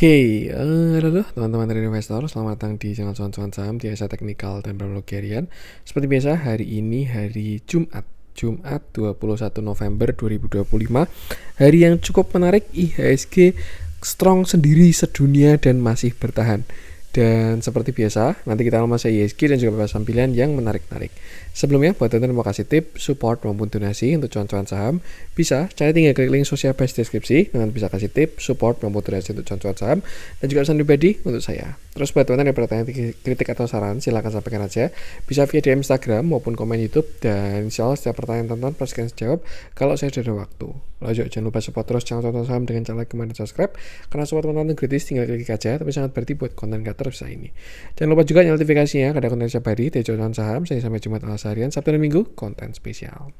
Halo teman-teman dari investor, selamat datang di channel cuan-cuan saham di Asa Teknikal dan Teknologi Harian. Seperti biasa, hari ini hari Jumat 21 November 2025. Hari yang cukup menarik, IHSG strong sendiri sedunia dan masih bertahan. Dan seperti biasa, nanti kita akan masuk IHSG dan juga beberapa saham pilihan yang menarik-narik. Sebelumnya, buat teman-teman mau kasih tip, support maupun donasi untuk cuan-cuan saham, bisa cari tinggal klik link sosial base deskripsi, dengan bisa kasih tip, support maupun donasi untuk cuan-cuan saham, dan juga pesan pribadi untuk saya. Terus buat teman-teman yang bertanya, kritik atau saran, silahkan sampaikan aja. Bisa via DM Instagram maupun komen YouTube, dan insya Allah setiap pertanyaan teman-teman pasti akan jawab kalau saya sudah ada waktu. Lalu jangan lupa support terus channel cuan-cuan saham dengan cara like, comment, dan subscribe, karena support teman-teman gratis, tinggal klik aja, tapi sangat berarti buat konten kreator bisa ini. Jangan lupa juga nyalakan notifikasinya, ada konten setiap hari, dari cuan saham, saya sampai Jumat Harian, Sabtu dan Minggu, konten spesial.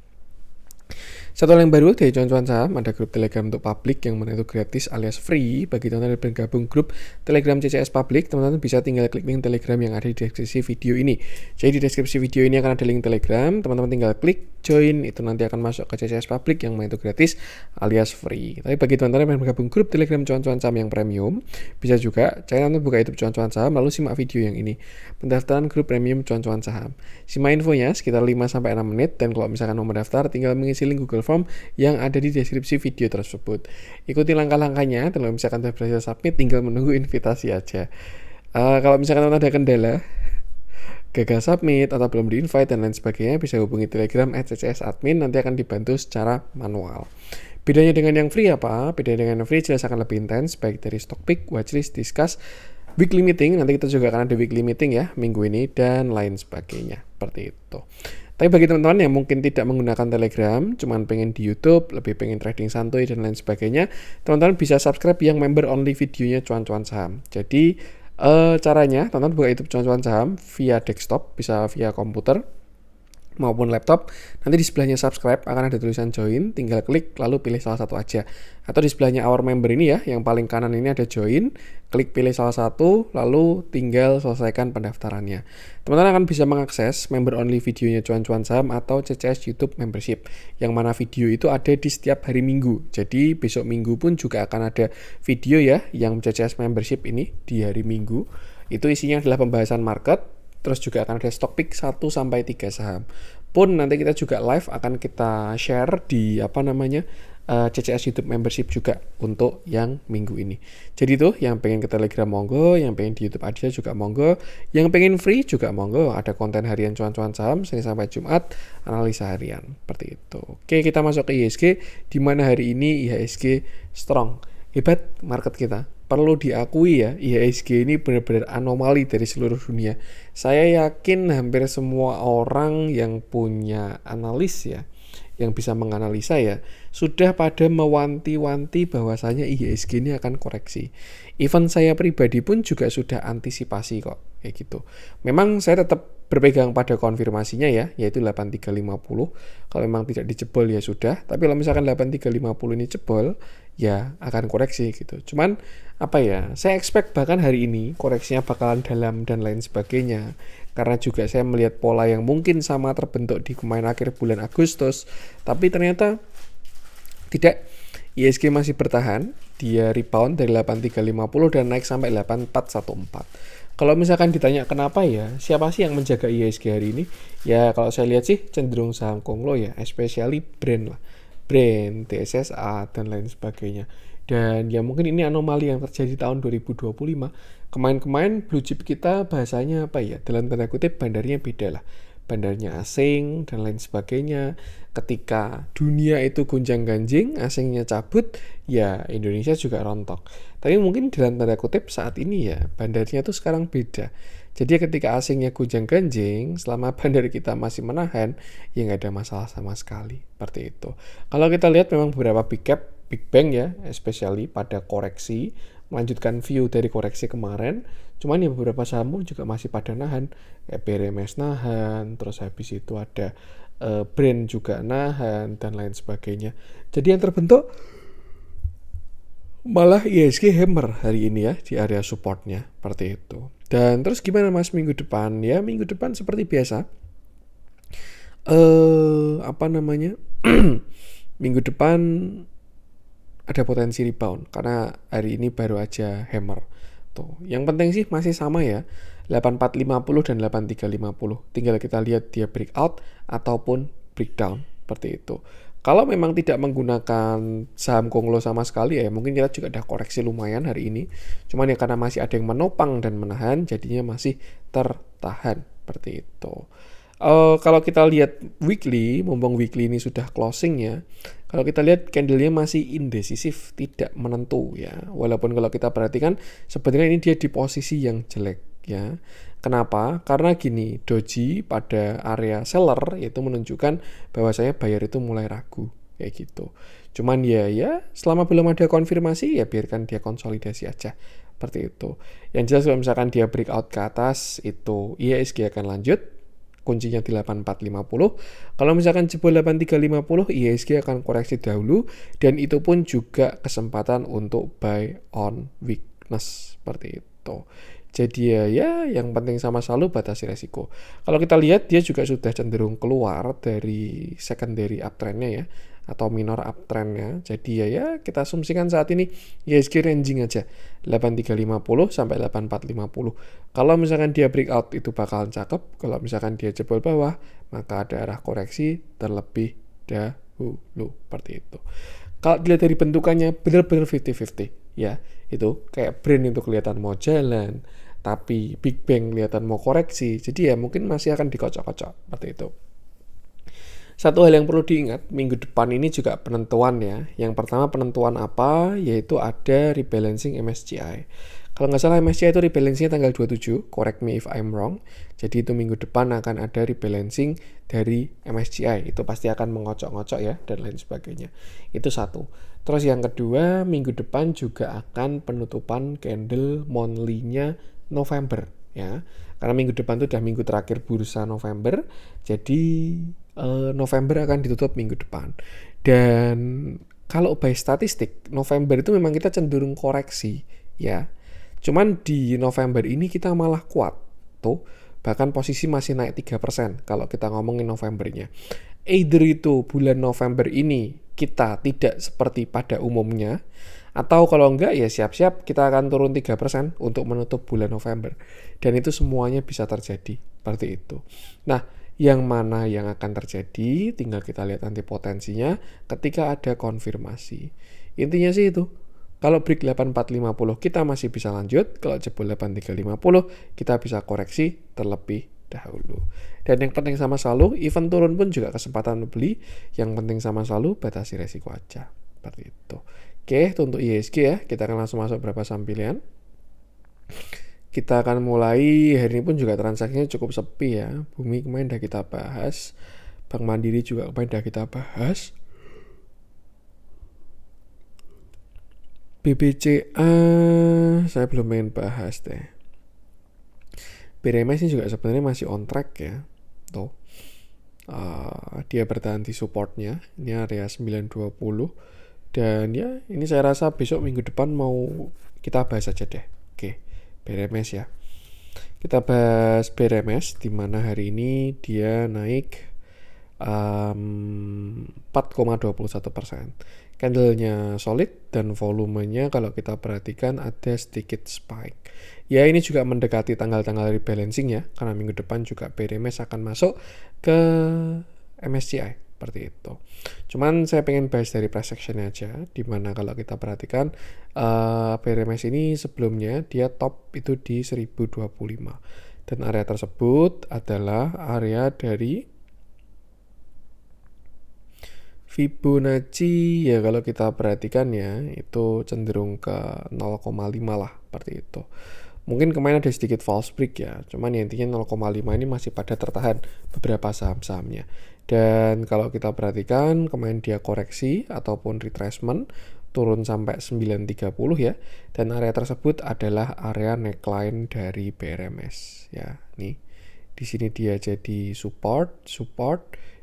Satu hal yang baru dari cuan-cuan saham, ada grup Telegram untuk publik yang mana itu gratis alias free. Bagi teman-teman yang bergabung grup Telegram CCS Public, teman-teman bisa tinggal klik link Telegram yang ada di deskripsi video ini. Jadi di deskripsi video ini akan ada link Telegram, teman-teman tinggal klik join, itu nanti akan masuk ke CCS Public yang mana itu gratis alias free. Tapi bagi teman-teman yang bergabung grup Telegram cuan-cuan saham yang premium, bisa juga teman-teman buka YouTube cuan-cuan saham lalu simak video yang ini. Pendaftaran grup premium cuan-cuan saham. Simak infonya sekitar 5-6 menit, dan kalau misalkan mau mendaftar tinggal mengisi link Google Form yang ada di deskripsi video tersebut. Ikuti langkah-langkahnya, dan kalau misalkan sudah berhasil submit, tinggal menunggu invitasi aja. Kalau misalkan ada kendala, gagal submit atau belum di-invite dan lain sebagainya, bisa hubungi Telegram @ccs-admin, nanti akan dibantu secara manual. Bedanya dengan yang free apa? Bedanya dengan yang free jelas akan lebih intens, baik dari stock pick, watchlist, discuss, weekly meeting, nanti kita juga akan ada weekly meeting ya minggu ini, dan lain sebagainya. Seperti itu. Tapi bagi teman-teman yang mungkin tidak menggunakan Telegram, cuman pengen di YouTube, lebih pengen trading santuy dan lain sebagainya, teman-teman bisa subscribe yang member only videonya cuan-cuan saham. Jadi caranya, teman-teman buka YouTube cuan-cuan saham via desktop, bisa via komputer maupun laptop. Nanti di sebelahnya subscribe akan ada tulisan join, tinggal klik lalu pilih salah satu aja. Atau di sebelahnya our member ini ya, yang paling kanan ini ada join, klik pilih salah satu lalu tinggal selesaikan pendaftarannya. Teman-teman akan bisa mengakses member only videonya cuan-cuan saham atau CCS YouTube membership, yang mana video itu ada di setiap hari Minggu. Jadi besok Minggu pun juga akan ada video ya yang CCS membership ini di hari Minggu. Itu isinya adalah pembahasan market, terus juga akan ada stock pick 1-3 saham. Pun nanti kita juga live akan kita share di CCS YouTube membership juga untuk yang minggu ini. Jadi tuh yang pengen ke Telegram monggo, yang pengen di YouTube aja juga monggo, yang pengen free juga monggo. Ada konten harian cuan-cuan saham Senin sampai Jumat, analisa harian seperti itu. Oke, kita masuk ke IHSG, di mana hari ini IHSG strong. Hebat market kita. Perlu diakui ya, IHSG ini benar-benar anomali dari seluruh dunia. Saya yakin hampir semua orang yang punya analis ya, yang bisa menganalisa ya, sudah pada mewanti-wanti bahwasanya IHSG ini akan koreksi. Even saya pribadi pun juga sudah antisipasi kok, kayak gitu. Memang saya tetap berpegang pada konfirmasinya ya, yaitu 8350. Kalau memang tidak dijebol ya sudah, tapi kalau misalkan 8350 ini jebol, ya akan koreksi gitu. Cuman saya expect bahkan hari ini koreksinya bakalan dalam dan lain sebagainya. Karena juga saya melihat pola yang mungkin sama terbentuk di kemarin akhir bulan Agustus, tapi ternyata tidak. IHSG masih bertahan, dia rebound dari 8350 dan naik sampai 8414. Kalau misalkan ditanya kenapa ya, siapa sih yang menjaga IHSG hari ini? Ya kalau saya lihat sih cenderung saham konglo ya, especially brand lah. Brand, TSSA, dan lain sebagainya. Dan ya mungkin ini anomali yang terjadi tahun 2025. Kemarin-kemarin blue chip kita bahasanya dalam tanda kutip bandarnya beda lah. Bandarnya asing dan lain sebagainya. Ketika dunia itu gonjang-ganjing, asingnya cabut, ya Indonesia juga rontok. Tapi mungkin dalam tanda kutip saat ini ya bandarnya tuh sekarang beda. Jadi ketika asingnya gonjang-ganjing, selama bandar kita masih menahan, ya nggak ada masalah sama sekali. Seperti itu. Kalau kita lihat memang beberapa big cap, big bank ya, especially pada koreksi, melanjutkan view dari koreksi kemarin. Cuman ya beberapa saham pun juga masih pada nahan. Kayak BRMS nahan, terus habis itu ada brand juga nahan, dan lain sebagainya. Jadi yang terbentuk malah IHSG hammer hari ini ya di area supportnya, seperti itu. Dan terus gimana mas minggu depan? Ya minggu depan seperti biasa. Minggu depan ada potensi rebound karena hari ini baru aja hammer. Tuh, yang penting sih masih sama ya. 8450 dan 8350. Tinggal kita lihat dia breakout ataupun breakdown seperti itu. Kalau memang tidak menggunakan saham Konglo sama sekali ya, mungkin kita juga ada koreksi lumayan hari ini. Cuman ya karena masih ada yang menopang dan menahan, jadinya masih tertahan seperti itu. Kalau kita lihat weekly, mumpung weekly ini sudah closing ya, kalau kita lihat candlenya masih indecisif, tidak menentu ya. Walaupun kalau kita perhatikan sebenarnya ini dia di posisi yang jelek ya. Kenapa? Karena gini, doji pada area seller yaitu menunjukkan bahwasanya buyer itu mulai ragu kayak gitu. Cuman ya selama belum ada konfirmasi ya biarkan dia konsolidasi aja seperti itu. Yang jelas kalau misalkan dia breakout ke atas itu IHSG akan lanjut. Kuncinya di 8450. Kalau misalkan jebol 8350, IHSG akan koreksi dahulu dan itu pun juga kesempatan untuk buy on weakness seperti itu. Jadi ya yang penting sama selalu batasi resiko. Kalau kita lihat dia juga sudah cenderung keluar dari secondary uptrendnya ya atau minor uptrendnya. Jadi ya kita asumsikan saat ini IHSG ranging aja 8350 sampai 8450. Kalau misalkan dia breakout itu bakalan cakep. Kalau misalkan dia jebol bawah maka ada arah koreksi terlebih dahulu seperti itu. Kalau dilihat dari bentukannya benar-benar 50-50 ya, itu kayak brand itu kelihatan mau jalan tapi Big Bang kelihatan mau koreksi, jadi ya mungkin masih akan dikocok-kocok seperti itu. Satu hal yang perlu diingat, minggu depan ini juga penentuan ya. Yang pertama penentuan apa? Yaitu ada rebalancing MSCI. Kalau nggak salah MSCI itu rebalancingnya tanggal 27, correct me if I'm wrong. Jadi itu minggu depan akan ada rebalancing dari MSCI. Itu pasti akan mengocok-ngocok ya, dan lain sebagainya. Itu satu. Terus yang kedua, minggu depan juga akan penutupan candle monthly-nya November ya. Karena minggu depan itu udah minggu terakhir bursa November. Jadi November akan ditutup minggu depan. Dan kalau by statistik November itu memang kita cenderung koreksi ya. Cuman di November ini kita malah kuat tuh. Bahkan posisi masih naik 3% kalau kita ngomongin Novembernya. Either itu bulan November ini kita tidak seperti pada umumnya, atau kalau enggak ya siap-siap kita akan turun 3% untuk menutup bulan November. Dan itu semuanya bisa terjadi seperti itu. Nah, yang mana yang akan terjadi tinggal kita lihat nanti potensinya ketika ada konfirmasi. Intinya sih itu. Kalau break 8450 kita masih bisa lanjut, kalau jebol 8350 kita bisa koreksi terlebih dahulu. Dan yang penting sama selalu, even turun pun juga kesempatan beli. Yang penting sama selalu batasi resiko aja. Seperti itu. Oke, itu untuk IHSG ya. Kita akan langsung masuk beberapa saham pilihan. Kita akan mulai, hari ini pun juga transaksinya cukup sepi ya. Bumi kemarin udah kita bahas. Bank Mandiri juga kemarin udah kita bahas. BBCA saya belum pengen bahas deh. BRMS ini juga sebenarnya masih on track ya. Tuh. Dia bertahan di supportnya. Ini area 920. Dan ya ini saya rasa besok minggu depan mau kita bahas aja deh. Oke, BRMS ya. Kita bahas BRMS di mana hari ini dia naik 4,21%. Candlenya solid dan volumenya kalau kita perhatikan ada sedikit spike. Ya ini juga mendekati tanggal-tanggal rebalancing ya, karena minggu depan juga BRMS akan masuk ke MSCI seperti itu. Cuman saya pengen bahas dari price action-nya aja, dimana kalau kita perhatikan BRMS ini sebelumnya dia top itu di 1025 dan area tersebut adalah area dari Fibonacci ya, kalau kita perhatikan ya itu cenderung ke 0,5 lah seperti itu. Mungkin kemarin ada sedikit false break ya, cuman ya intinya 0,5 ini masih pada tertahan beberapa saham-sahamnya. Dan kalau kita perhatikan kemarin dia koreksi ataupun retracement turun sampai 930 ya, dan area tersebut adalah area neckline dari BRMS ya. Nih di sini dia jadi support,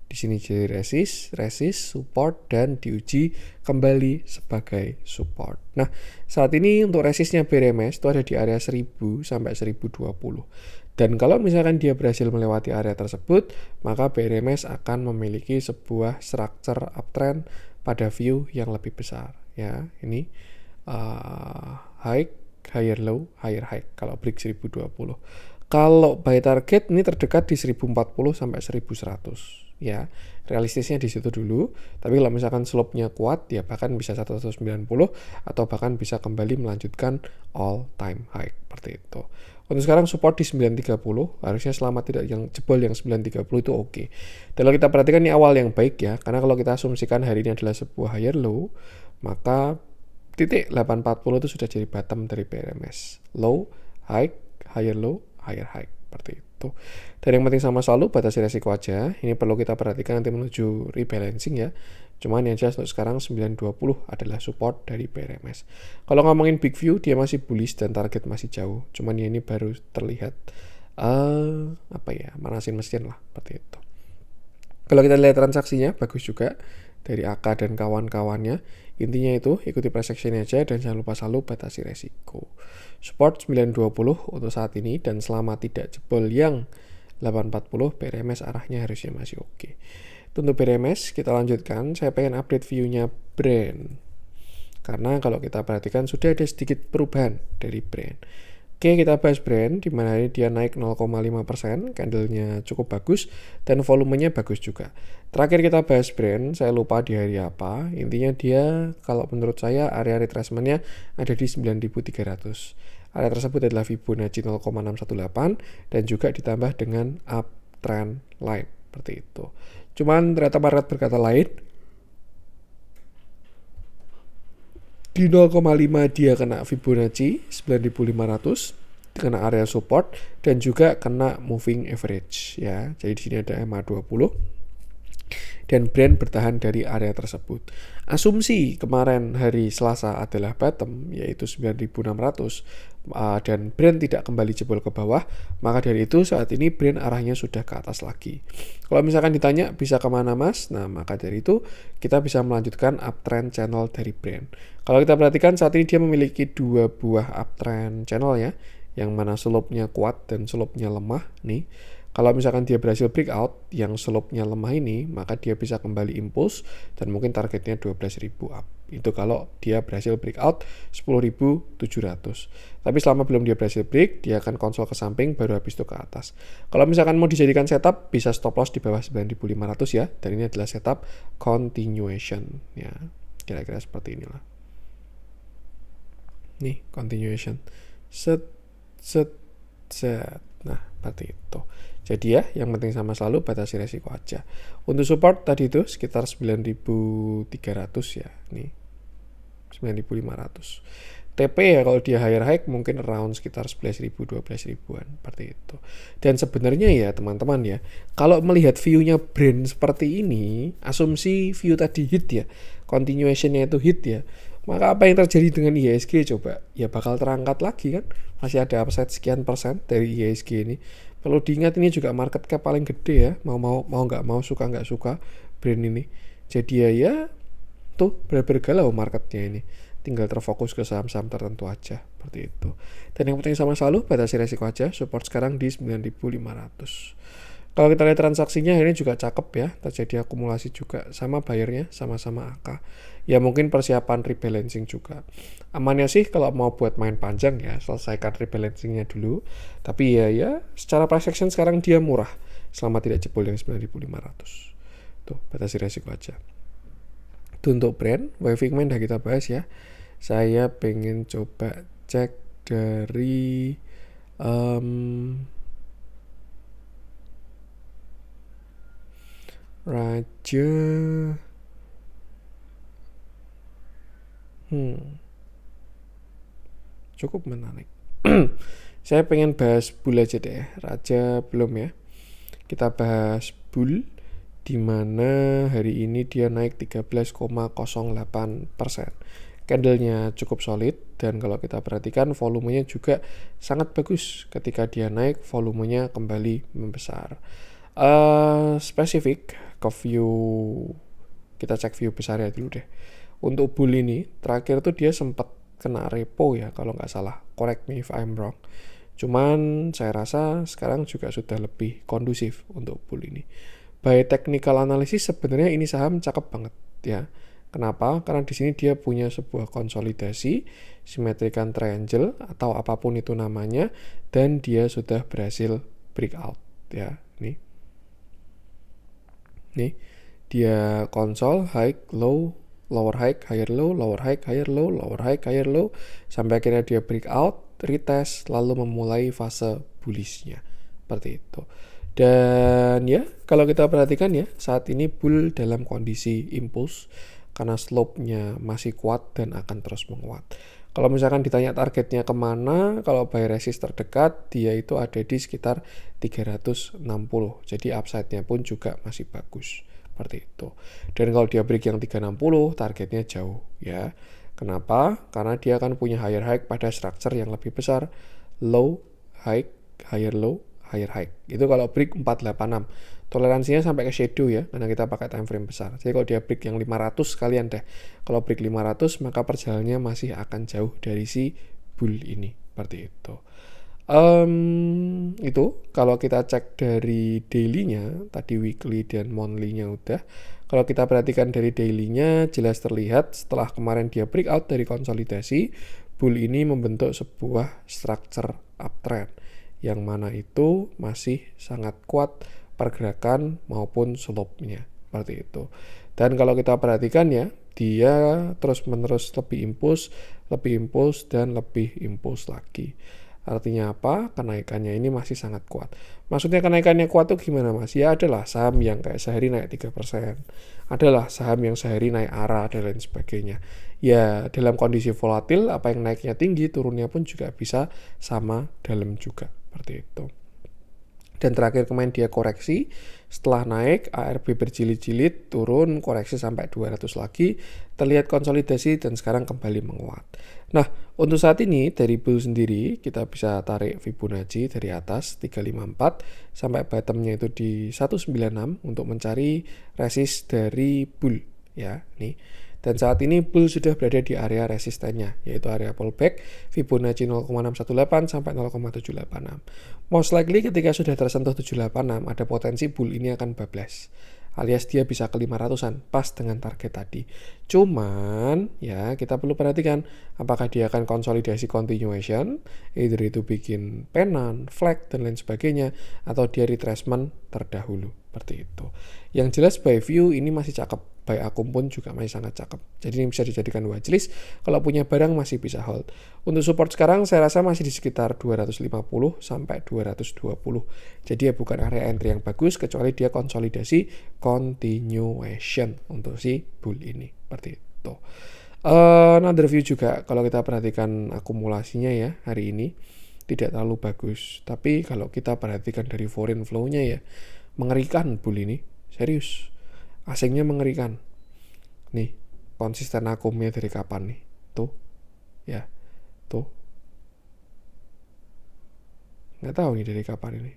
di sini jadi resist, support, dan diuji kembali sebagai support. Nah, saat ini untuk resistnya BRMS itu ada di area 1000 sampai 1020. Dan kalau misalkan dia berhasil melewati area tersebut, maka BRMS akan memiliki sebuah structure uptrend pada view yang lebih besar ya. Ini high, higher low, higher high kalau break 1020. Kalau buy target ini terdekat di 1040 sampai 1100 ya. Realistisnya di situ dulu. Tapi kalau misalkan slope-nya kuat ya bahkan bisa 190 atau bahkan bisa kembali melanjutkan all time high seperti itu. Untuk sekarang support di 930, harusnya selama tidak yang jebol yang 930 itu oke. Dan kalau kita perhatikan ini awal yang baik ya, karena kalau kita asumsikan hari ini adalah sebuah higher low, maka titik 840 itu sudah jadi bottom dari PRMS. Low, high, higher low, higher high seperti itu. Dan yang penting sama selalu batasi resiko aja. Ini perlu kita perhatikan nanti menuju rebalancing ya. Cuman yang jelas untuk sekarang 920 adalah support dari PRMS. Kalau ngomongin big view dia masih bullish dan target masih jauh. Cuman ya ini baru terlihat manasin mesin lah seperti itu. Kalau kita lihat transaksinya bagus juga dari AK dan kawan-kawannya. Intinya itu ikuti price action aja dan jangan lupa selalu batasi resiko. Support 920 untuk saat ini dan selama tidak jebol yang 840 PRMS arahnya harusnya masih oke. Untuk PRMS kita lanjutkan, saya pengen update view-nya brand. Karena kalau kita perhatikan sudah ada sedikit perubahan dari brand. Oke, kita bahas brand, di mana ini dia naik 0,5%, candle-nya cukup bagus, dan volumenya bagus juga. Terakhir kita bahas brand, saya lupa di hari apa, intinya dia, kalau menurut saya, area retracement-nya ada di 9.300. Area tersebut adalah Fibonacci 0,618, dan juga ditambah dengan uptrend line, seperti itu. Cuman ternyata market berkata lain, di 0,5 dia kena Fibonacci 9.500, kena area support dan juga kena moving average ya. Jadi di sini ada MA20 dan brand bertahan dari area tersebut. Asumsi kemarin hari Selasa adalah bottom yaitu 9.600 dan brand tidak kembali jebol ke bawah, maka dari itu saat ini brand arahnya sudah ke atas lagi. Kalau misalkan ditanya bisa kemana mas, nah maka dari itu kita bisa melanjutkan uptrend channel dari brand. Kalau kita perhatikan saat ini dia memiliki dua buah uptrend channel ya, yang mana slope-nya kuat dan slope-nya lemah nih. Kalau misalkan dia berhasil breakout yang slope-nya lemah ini, maka dia bisa kembali impulse dan mungkin targetnya 12.000 up. Itu kalau dia berhasil breakout 10.700. Tapi selama belum dia berhasil break, dia akan konsol ke samping baru habis itu ke atas. Kalau misalkan mau dijadikan setup, bisa stop loss di bawah 9.500 ya. Dan ini adalah setup continuation ya. Kira-kira seperti inilah. Nih, continuation. Set. Nah, seperti itu. Jadi ya, yang penting sama selalu batasi resiko aja. Untuk support tadi itu sekitar 9.300 ya. Nih, 9.500. TP ya kalau dia higher high mungkin around sekitar 11.000, 12.000-an seperti itu. Dan sebenarnya ya teman-teman ya, kalau melihat view-nya brand seperti ini, asumsi view tadi hit ya, continuation-nya itu hit ya, maka apa yang terjadi dengan IHSG coba? Ya bakal terangkat lagi kan, masih ada upside sekian persen dari IHSG ini. Perlu diingat ini juga market cap paling gede ya, mau nggak mau, suka nggak suka brand ini. Jadi ya tuh bergalau marketnya ini. Tinggal terfokus ke saham-saham tertentu aja seperti itu. Dan yang penting sama selalu batasi resiko aja. Support sekarang di 9.500. Kalau kita lihat transaksinya ini juga cakep ya, terjadi akumulasi juga sama bayarnya sama-sama AK. Ya mungkin persiapan rebalancing juga. Amannya sih kalau mau buat main panjang ya, selesaikan rebalancingnya dulu. Tapi ya secara price action sekarang dia murah selama tidak jebol yang 9.500. Tuh, batasi resiko aja. Itu untuk brand, waving man udah kita bahas ya. Saya pengen coba cek dari Raja. Cukup menarik. Saya pengen bahas bull aja deh. Raja belum ya. Kita bahas bull, di mana hari ini dia naik 13,08%. Candlenya cukup solid dan kalau kita perhatikan volumenya juga sangat bagus. Ketika dia naik, volumenya kembali membesar. Spesifik ke view, kita cek view besar ya dulu deh. Untuk bull ini terakhir tuh dia sempat kena repo ya kalau nggak salah, correct me if I'm wrong. Cuman saya rasa sekarang juga sudah lebih kondusif untuk bull ini. By technical analysis sebenarnya ini saham cakep banget ya. Kenapa? Karena di sini dia punya sebuah konsolidasi symmetrical triangle atau apapun itu namanya, dan dia sudah berhasil breakout ya. Nih dia konsol high low lower high higher low lower high higher low lower high higher low sampai akhirnya dia breakout, retest, lalu memulai fase bullishnya seperti itu. Dan ya kalau kita perhatikan ya, saat ini bull dalam kondisi impuls karena slope-nya masih kuat dan akan terus menguat. Kalau misalkan ditanya targetnya kemana, kalau buy resist terdekat dia itu ada di sekitar 360, jadi upside-nya pun juga masih bagus seperti itu. Dan kalau dia break yang 360 targetnya jauh ya. Kenapa? Karena dia akan punya higher high pada structure yang lebih besar, low high higher low higher high. Itu kalau break 486. Toleransinya sampai ke shadow ya, karena kita pakai time frame besar. Jadi kalau dia break yang 500 sekalian deh. Kalau break 500 maka perjalanannya masih akan jauh dari si bull ini. Seperti itu. Itu kalau kita cek dari daily-nya, tadi weekly dan monthly-nya udah. Kalau kita perhatikan dari daily-nya jelas terlihat setelah kemarin dia breakout dari konsolidasi, bull ini membentuk sebuah structure uptrend yang mana itu masih sangat kuat pergerakan maupun slope-nya seperti itu. Dan kalau kita perhatikan ya, dia terus-menerus lebih impuls dan lebih impuls lagi. Artinya apa? Kenaikannya ini masih sangat kuat. Maksudnya kenaikannya kuat tuh gimana Mas? Ya adalah saham yang kayak sehari naik 3%. Adalah saham yang sehari naik arah dan lain sebagainya. Ya dalam kondisi volatil, apa yang naiknya tinggi, turunnya pun juga bisa sama dalam juga. Seperti itu. Dan terakhir kemarin dia koreksi, setelah naik ARB berjilid-jilid, turun, koreksi sampai 200 lagi, terlihat konsolidasi dan sekarang kembali menguat. Nah untuk saat ini dari bull sendiri kita bisa tarik Fibonacci dari atas 354 sampai bottomnya itu di 196 untuk mencari resist dari bull ya nih. Dan saat ini bull sudah berada di area resistennya, yaitu area pullback Fibonacci 0,618 sampai 0,786. Most likely ketika sudah tersentuh 786, ada potensi bull ini akan bablas. Alias dia bisa ke 500-an, pas dengan target tadi. Cuman, ya kita perlu perhatikan, apakah dia akan konsolidasi continuation, either itu bikin pennant, flag, dan lain sebagainya, atau dia retracement terdahulu. Seperti itu. Yang jelas by view ini masih cakep, by akum pun juga masih sangat cakep. Jadi ini bisa dijadikan watchlist, kalau punya barang masih bisa hold. Untuk support sekarang saya rasa masih di sekitar 250 sampai 220. Jadi ya bukan area entry yang bagus kecuali dia konsolidasi continuation untuk si bull ini. Seperti itu. Another view juga kalau kita perhatikan akumulasinya ya hari ini tidak terlalu bagus. Tapi kalau kita perhatikan dari foreign flow-nya ya mengerikan bull ini, serius. Asingnya mengerikan. Nih, konsisten akumnya dari kapan nih? Tuh. Ya. Tuh. Nggak tahu nih dari kapan ini.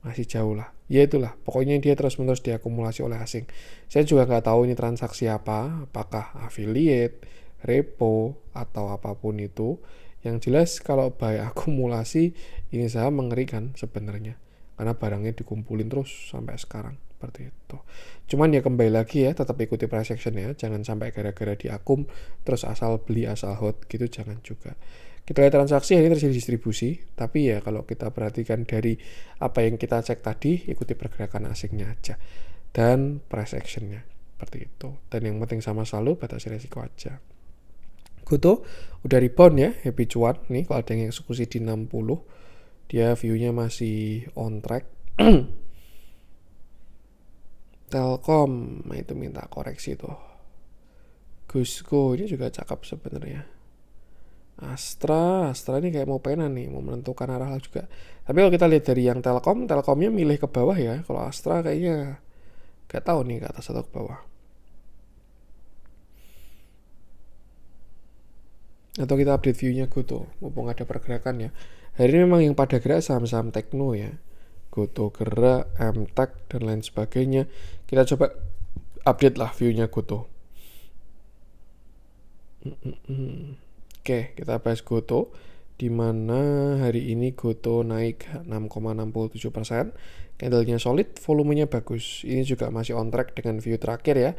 Masih jauh lah. Ya itulah, pokoknya dia terus-menerus diakumulasi oleh asing. Saya juga nggak tahu ini transaksi apa, apakah affiliate, repo, atau apapun itu. Yang jelas kalau buy akumulasi ini saham mengerikan sebenarnya. Karena barangnya dikumpulin terus sampai sekarang seperti itu. Cuman ya kembali lagi ya, tetap ikuti price action ya, jangan sampai gara-gara diakum terus asal beli asal hold gitu, jangan juga. Kita lihat transaksi ini terjadi distribusi, tapi ya kalau kita perhatikan dari apa yang kita cek tadi, ikuti pergerakan asingnya aja dan price actionnya seperti itu. Dan yang penting sama selalu batasi resiko aja. Goto udah rebound ya, happy cuan nih kalau ada yang eksekusi di 60. Dia view-nya masih on track. Telkom itu minta koreksi tuh. Gusco ini juga cakep sebenarnya. Astra ini kayak mau penan nih, mau menentukan arah juga. Tapi kalau kita lihat dari yang Telkomnya milih ke bawah ya. Kalau Astra kayaknya gak tahu nih ke atas atau ke bawah. Atau kita update view-nya Goto, mumpung ada pergerakan ya. Hari ini memang yang pada gerak saham-saham tekno ya. Goto gerak, MTech, dan lain sebagainya. Kita coba update lah view-nya Goto. Oke, kita bahas Goto. Dimana hari ini Goto naik 6,67%. Candle-nya solid, volumenya bagus. Ini juga masih on track dengan view terakhir ya.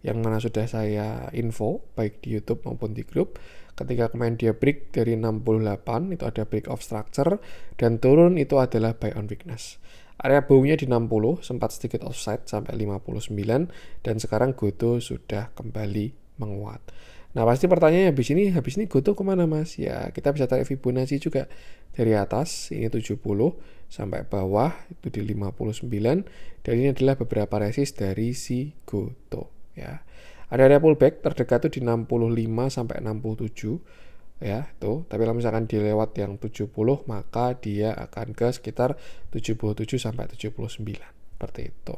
yang mana sudah saya info baik di YouTube maupun di grup. Ketika kemarin dia break dari 68 itu ada break of structure, dan turun itu adalah buy on weakness. Area bawahnya di 60 sempat sedikit offside sampai 59, dan sekarang Goto sudah kembali menguat. Nah pasti pertanyaannya habis ini Goto kemana mas? Ya kita bisa tarik Fibonacci juga dari atas, ini 70 sampai bawah itu di 59, dan ini adalah beberapa resist dari si Goto ya. Ada area pullback terdekat tuh di 65 sampai 67 ya tuh, tapi kalau misalkan dilewat yang 70 maka dia akan ke sekitar 77 sampai 79 seperti itu.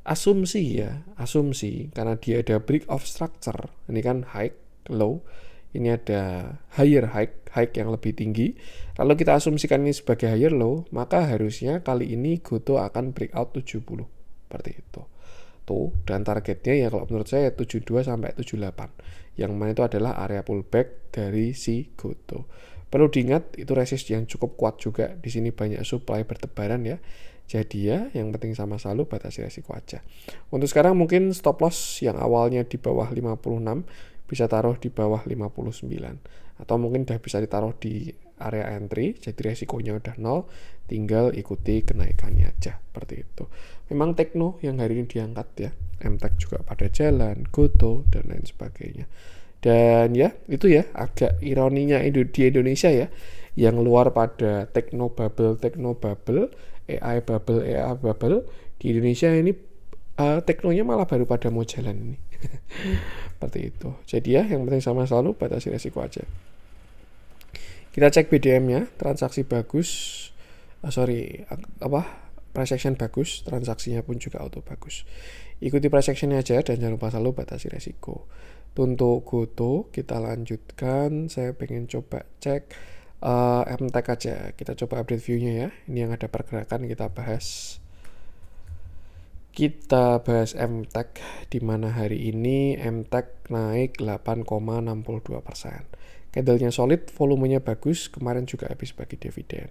Asumsi karena dia ada break of structure, ini kan high low, ini ada higher high yang lebih tinggi, lalu kita asumsikan ini sebagai higher low, maka harusnya kali ini Goto akan breakout 70 seperti itu tuh, dan targetnya ya kalau menurut saya 72 sampai 78, yang mana itu adalah area pullback dari si Goto. Perlu diingat itu resist yang cukup kuat juga, di sini banyak supply bertebaran ya. Jadi ya, yang penting sama selalu batasi resiko aja. Untuk sekarang mungkin stop loss yang awalnya di bawah 56 bisa taruh di bawah 59. Atau mungkin udah bisa ditaruh di area entry, jadi resikonya udah 0, tinggal ikuti kenaikannya aja. Seperti itu. Memang Tekno yang hari ini diangkat ya. MTech juga pada jalan, Goto, dan lain sebagainya. Dan ya, itu ya agak ironinya di Indonesia ya. Yang luar pada Tekno bubble, AI bubble, di Indonesia ini teknonya malah baru pada mau jalan ini. Seperti itu. Jadi ya yang penting sama selalu batasi resiko aja. Kita cek BDM-nya, transaksi bagus. Price action bagus, transaksinya pun juga auto bagus. Ikuti price action-nya aja dan jangan lupa selalu batasi resiko. Untuk Goto kita lanjutkan. Saya pengen coba cek MTech aja. Kita coba update view-nya ya. Ini yang ada pergerakan kita bahas. Kita bahas MTech, di mana hari ini MTech naik 8,62%. Candle-nya solid, volumenya bagus, kemarin juga habis bagi dividen.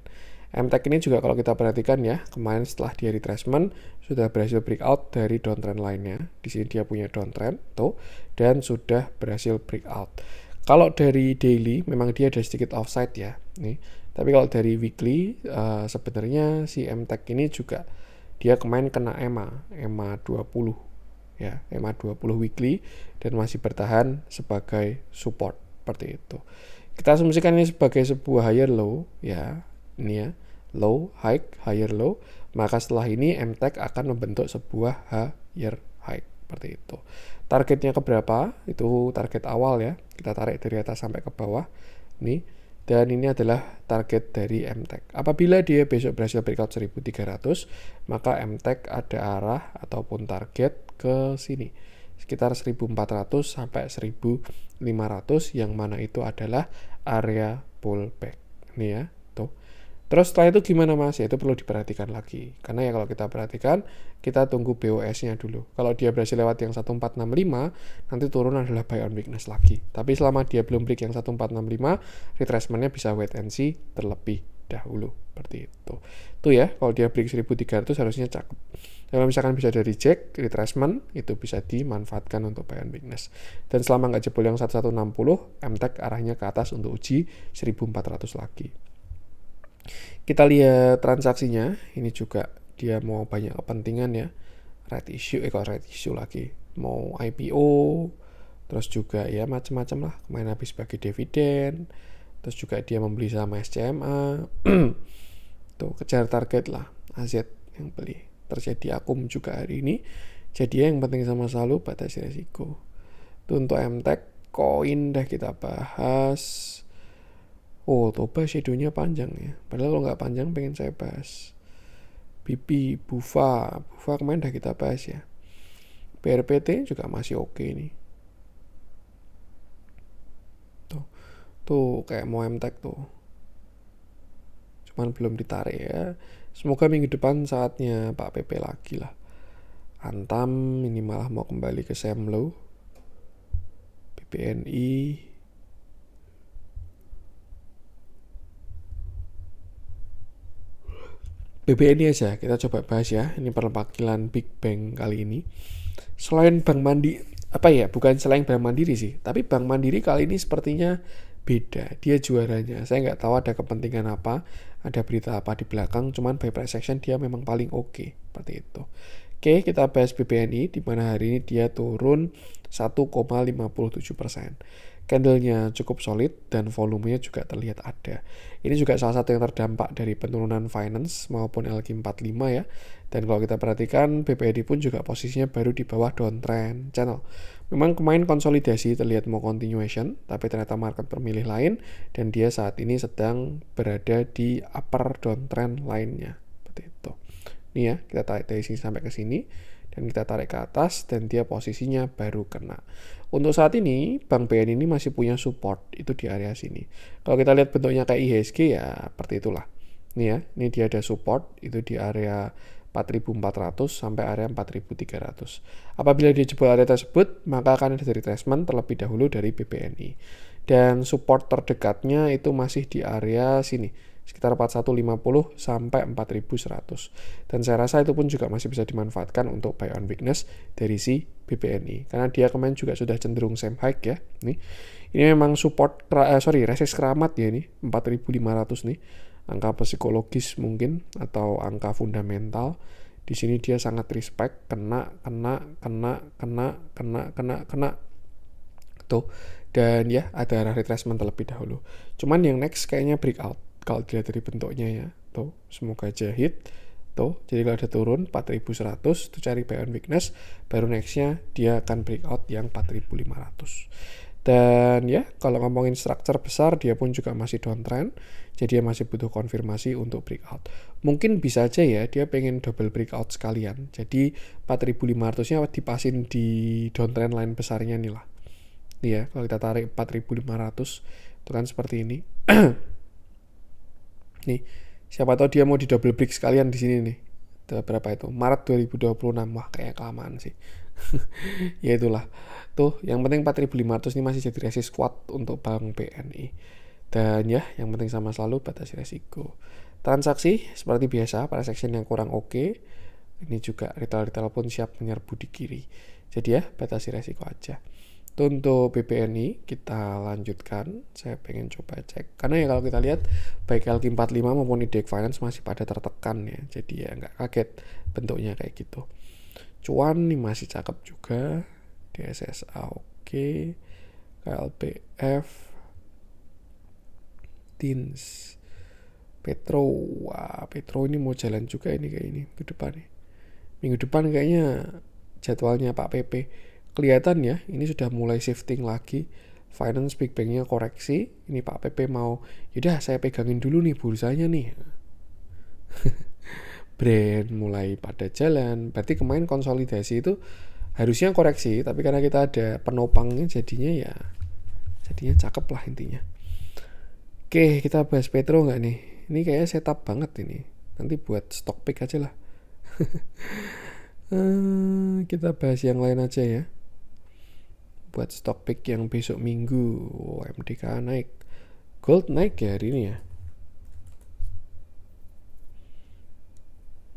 MTech ini juga kalau kita perhatikan ya, kemarin setelah dia retracement sudah berhasil breakout dari downtrend lainnya. Di sini dia punya downtrend tuh, dan sudah berhasil breakout. Kalau dari daily memang dia ada sedikit offside ya, nih. Tapi kalau dari weekly sebenarnya si MTech ini juga dia kemarin kena EMA 20 ya, EMA 20 weekly, dan masih bertahan sebagai support seperti itu. Kita asumsikan ini sebagai sebuah higher low ya, ini ya, low high higher low, maka setelah ini MTech akan membentuk sebuah higher high seperti itu. Targetnya ke berapa? Itu target awal ya. Kita tarik dari atas sampai ke bawah nih. Dan ini adalah target dari MTech. Apabila dia besok berhasil breakout 1300, maka MTech ada arah ataupun target ke sini. Sekitar 1400 sampai 1500, yang mana itu adalah area pullback. Nih ya, tuh. Terus setelah itu gimana mas? Ya itu perlu diperhatikan lagi. Karena ya kalau kita perhatikan, kita tunggu BOS-nya dulu. Kalau dia berhasil lewat yang 1465, nanti turun adalah buy on weakness lagi. Tapi selama dia belum break yang 1465, retracement-nya bisa wait and see terlebih dahulu. Seperti itu. Tuh ya, kalau dia break 1300 harusnya cakep. Kalau misalkan bisa ada reject, retracement, itu bisa dimanfaatkan untuk buy on weakness. Dan selama nggak jebol yang 1160, MTech arahnya ke atas untuk uji 1400 lagi. Kita lihat transaksinya, ini juga dia mau banyak kepentingan ya, red issue lagi, mau IPO, terus juga ya macam-macam lah, kemarin habis bagi dividen, terus juga dia membeli sama SCMA, tuh kejar target lah, AZ yang beli, terjadi akum juga hari ini, jadi yang penting sama selalu batasi resiko. Tuh untuk MTech, koin dah kita bahas. Oh, Toba shadow-nya panjang ya. Padahal kalau nggak panjang pengen saya bahas. BP, Bufa kemarin udah kita bahas ya. BRPT juga masih oke nih. Tuh kayak mau MTech tuh. Cuman belum ditarik ya. Semoga minggu depan saatnya Pak PP lagi lah. Antam ini malah mau kembali ke Semlo. BBNI. BBNI aja kita coba bahas ya. Ini perwakilan Big Bang kali ini. Selain Bank Mandiri, bukan selain Bank Mandiri sih, tapi Bank Mandiri kali ini sepertinya beda. Dia juaranya. Saya nggak tahu ada kepentingan apa, ada berita apa di belakang, cuman by price action dia memang paling oke, seperti itu. Oke, kita bahas BBNI, di mana hari ini dia turun 1,57%. Candlenya cukup solid dan volumenya juga terlihat ada. Ini juga salah satu yang terdampak dari penurunan finance maupun LQ45 ya. Dan kalau kita perhatikan, BPNI pun juga posisinya baru di bawah downtrend channel. Memang kemarin konsolidasi terlihat mau continuation, tapi ternyata market bermilih lain dan dia saat ini sedang berada di upper downtrend lainnya. Seperti itu. Nih ya, kita tarik dari sini sampai ke sini dan kita tarik ke atas dan dia posisinya baru kena. Untuk saat ini, Bank BNI ini masih punya support itu di area sini. Kalau kita lihat bentuknya kayak IHSG ya seperti itulah. Nih ya, ini dia ada support itu di area 4.400 sampai area 4.300. Apabila dia jebol area tersebut, maka akan ada retracement terlebih dahulu dari BBNI. Dan support terdekatnya itu masih di area sini, sekitar 4150 sampai 4100. Dan saya rasa itu pun juga masih bisa dimanfaatkan untuk buy on weakness dari si BBNI. Karena dia kemarin juga sudah cenderung same high ya. Ini memang support resist keramat ya ini 4500 nih. Angka psikologis mungkin atau angka fundamental. Di sini dia sangat respect, kena tuh. Dan ya ada arah retracement terlebih dahulu. Cuman yang next kayaknya breakout kalau dilihat dari bentuknya ya. Tuh, semoga aja hit. Tuh, jadi kalau ada turun 4100 tuh cari buy on weakness, baru nextnya dia akan breakout yang 4500. Dan ya, kalau ngomongin structure besar, dia pun juga masih downtrend. Jadi dia masih butuh konfirmasi untuk breakout. Mungkin bisa aja ya, dia pengen double breakout sekalian. Jadi 4.500-nya dipasin di downtrend line besarnya nih lah. Nih ya, kalau kita tarik 4.500, itu kan seperti ini. Nih, siapa tahu dia mau di double break sekalian di sini nih. Berapa itu? Maret 2026. Wah, kayak kelamaan sih. Ya itulah. Tuh, yang penting 4.500 ini masih jadi resist kuat untuk Bank BNI. Dan ya, yang penting sama selalu batasi resiko. Transaksi seperti biasa, pada section yang kurang oke. Ini juga retail-retail pun siap menyerbu di kiri. Jadi ya, batasi resiko aja. Itu untuk BBNI kita lanjutkan. Saya pengen coba cek. Karena ya kalau kita lihat baik LQ45 maupun IDX Finance masih pada tertekan ya. Jadi ya nggak kaget bentuknya kayak gitu. Cuan nih masih cakep juga. DSSA oke. KLPF, Tins, Petro. Wah, Petro ini mau jalan juga ini kayak ini ke depan nih. Minggu depan kayaknya jadwalnya Pak PP kelihatan ya, ini sudah mulai shifting lagi. Finance Big Bang-nya koreksi. Ini Pak PP mau, yaudah saya pegangin dulu nih bursanya nih. Brand mulai pada jalan. Berarti kemarin konsolidasi itu harusnya koreksi, tapi karena kita ada penopangnya jadinya cakep lah intinya. Oke, kita bahas Petro nggak nih? Ini kayaknya setup banget ini. Nanti buat stock pick aja lah. Kita bahas yang lain aja ya. Buat stock pick yang besok minggu. MDK naik. Gold naik ya hari ini ya?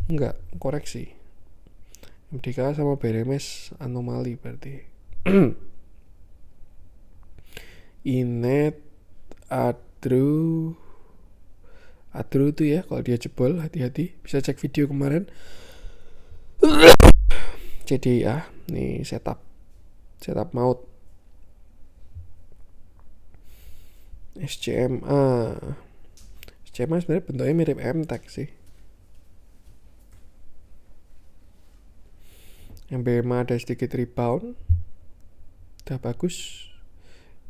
Enggak, koreksi. MDK sama BRMS anomali berarti. Inet, Adru itu ya, kalau dia jebol hati-hati. Bisa cek video kemarin. Jadi ya, nih setup maut. SCMA sebenarnya bentuknya mirip MTEK sih. Yang BMA ada sedikit rebound, udah bagus.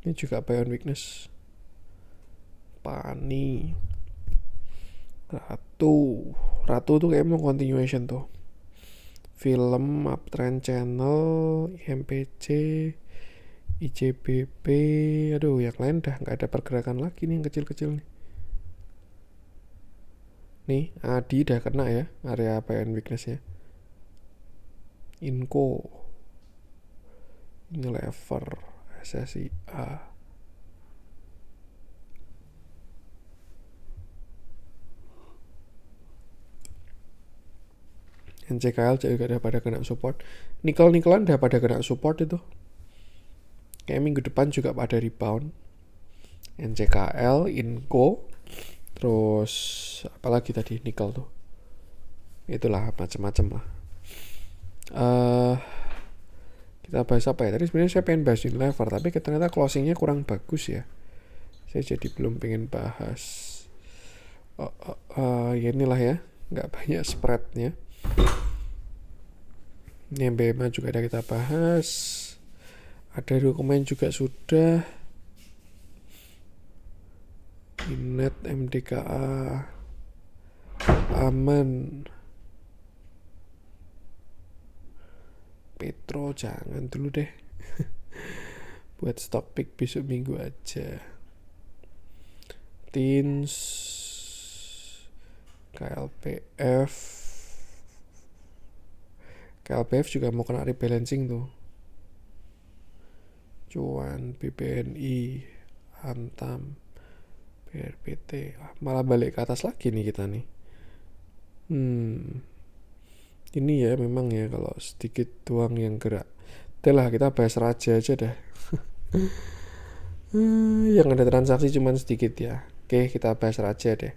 Ini juga buy on weakness. Pani, Ratu tuh kayak mau continuation tuh. Film, uptrend channel, IMPC, ICBP, aduh yang lain dah nggak ada pergerakan lagi nih yang kecil-kecil nih. Nih, Adi dah kena ya area buy on weakness ya. Inco, Unilever, SSIA. NCKL juga udah pada kena support. Nikel-nikelan udah pada kena support itu. Kayak minggu depan juga pada rebound. NCKL, Inco, terus apalagi tadi nikel tuh. Itulah macam-macam lah. Kita bahas apa ya? Tadi sebenarnya saya pengen bahas Unilever, tapi ternyata closingnya kurang bagus ya. Saya jadi belum pengen bahas. Ya inilah ya, nggak banyak spreadnya. Ini BMA juga ada kita bahas. Ada dokumen juga sudah. Inet, MDKA, aman. Petro jangan dulu deh. Buat stock pick besok minggu aja. Tins, KLPF juga mau kena rebalancing tuh. Cuan, BBNI, Antam, BRPT, malah balik ke atas lagi nih kita nih. Ini ya memang ya kalau sedikit doang yang gerak. Udah kita bahas Raja aja dah. Yang ada transaksi cuman sedikit ya. Oke, kita bahas Raja deh.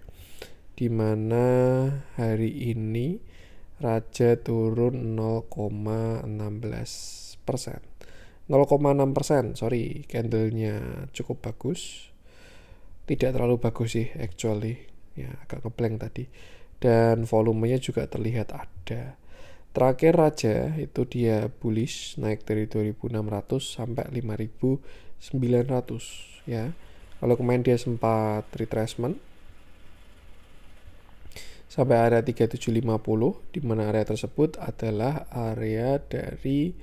Dimana hari ini Raja turun 0,16%. 0,6%, sorry, candlenya cukup bagus. Tidak terlalu bagus sih actually. Ya, agak ngeblank tadi. Dan volumenya juga terlihat ada. Terakhir Raja itu dia bullish, naik dari 2.600 sampai 5.900 ya. Lalu kemarin dia sempat retracement sampai area 3750, di mana area tersebut adalah area dari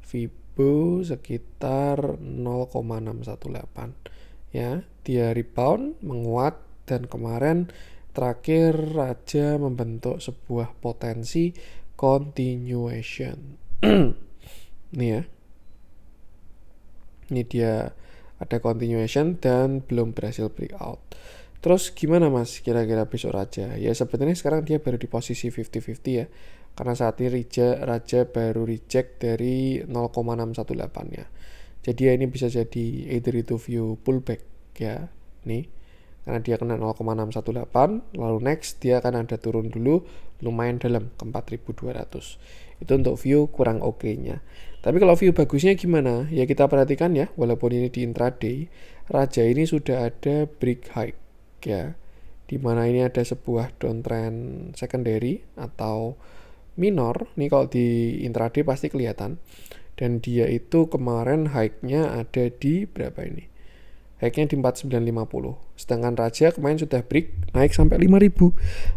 Fibo sekitar 0,618 ya. Dia rebound, menguat, dan kemarin terakhir Raja membentuk sebuah potensi continuation. Nih ya. Ini dia ada continuation dan belum berhasil breakout. Terus gimana mas kira-kira besok Raja? Ya sebenarnya sekarang dia baru di posisi 50-50 ya. Karena saat ini Raja baru reject dari 0,618 ya. Jadi ya ini bisa jadi either itu view pullback ya. Nih. Karena dia kena 0,618, lalu next dia akan ada turun dulu lumayan dalam ke 4.200. Itu untuk view kurang oke-nya. Tapi kalau view bagusnya gimana? Ya kita perhatikan ya, walaupun ini di intraday, Raja ini sudah ada break high ya. Dimana ini ada sebuah downtrend secondary atau minor. Nih kalau di intraday pasti kelihatan. Dan dia itu kemarin high-nya ada di berapa ini? High-nya di 4950. Sedangkan Raja kemarin sudah break naik sampai 5000.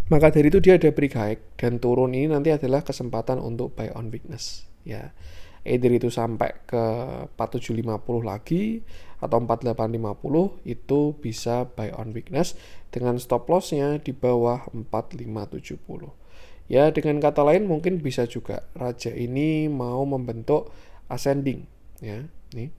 Maka dari itu dia ada break high dan turun ini nanti adalah kesempatan untuk buy on weakness ya. Either itu sampai ke 4750 lagi atau 4850 itu bisa buy on weakness dengan stop loss-nya di bawah 4570. Ya dengan kata lain mungkin bisa juga Raja ini mau membentuk ascending ya. Nih.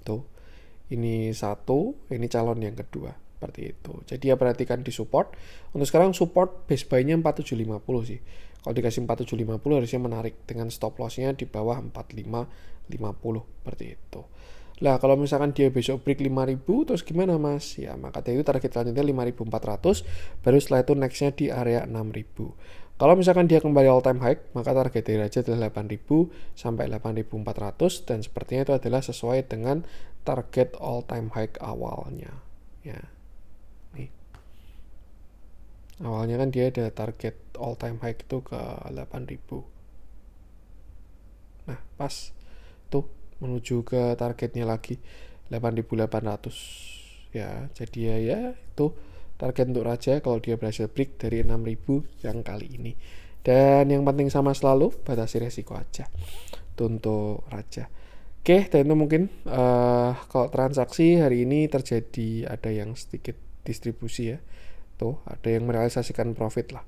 Tuh. Ini satu, ini calon yang kedua. Seperti itu. Jadi ya perhatikan di support. Untuk sekarang support base buy-nya 4750 sih. Kalau dikasih 4750 harusnya menarik dengan stop loss-nya di bawah 4550 seperti itu. Lah kalau misalkan dia besok break 5000 terus gimana mas? Ya maka dari itu target selanjutnya 5400, baru setelah itu next-nya di area 6000. Kalau misalkan dia kembali all time high, maka target dari Raja adalah 8000 sampai 8400 dan sepertinya itu adalah sesuai dengan target all time high awalnya. Ya. Nih. Awalnya kan dia ada target all time high itu ke 8000. Nah, pas tuh menuju ke targetnya lagi 8800. Ya, jadi ya itu target untuk Raja kalau dia berhasil break dari 6000 yang kali ini. Dan yang penting sama selalu batasi resiko aja. Itu untuk Raja. Oke, dan itu mungkin kalau transaksi hari ini terjadi ada yang sedikit distribusi ya. Tuh, ada yang merealisasikan profit lah.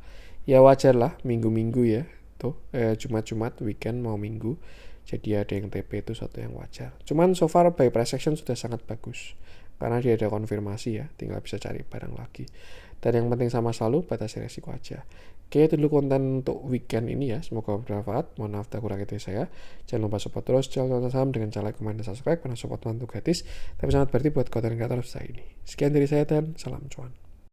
Ya wajar lah minggu-minggu ya. Tuh, Jumat-Jumat, weekend mau minggu. Jadi ada yang TP itu suatu yang wajar. Cuman so far buy price action sudah sangat bagus. karena dia ada konfirmasi ya, tinggal bisa cari barang lagi. Dan yang penting sama selalu batasi resiko aja. Oke, itu dulu konten untuk weekend ini ya, semoga bermanfaat. Mohon maaf tak kurang itu saya. Jangan lupa support terus channel saham dengan cara like, komen, dan subscribe, karena support mantu gratis tapi sangat berarti buat konten kreator saya ini. Sekian dari saya dan salam cuan.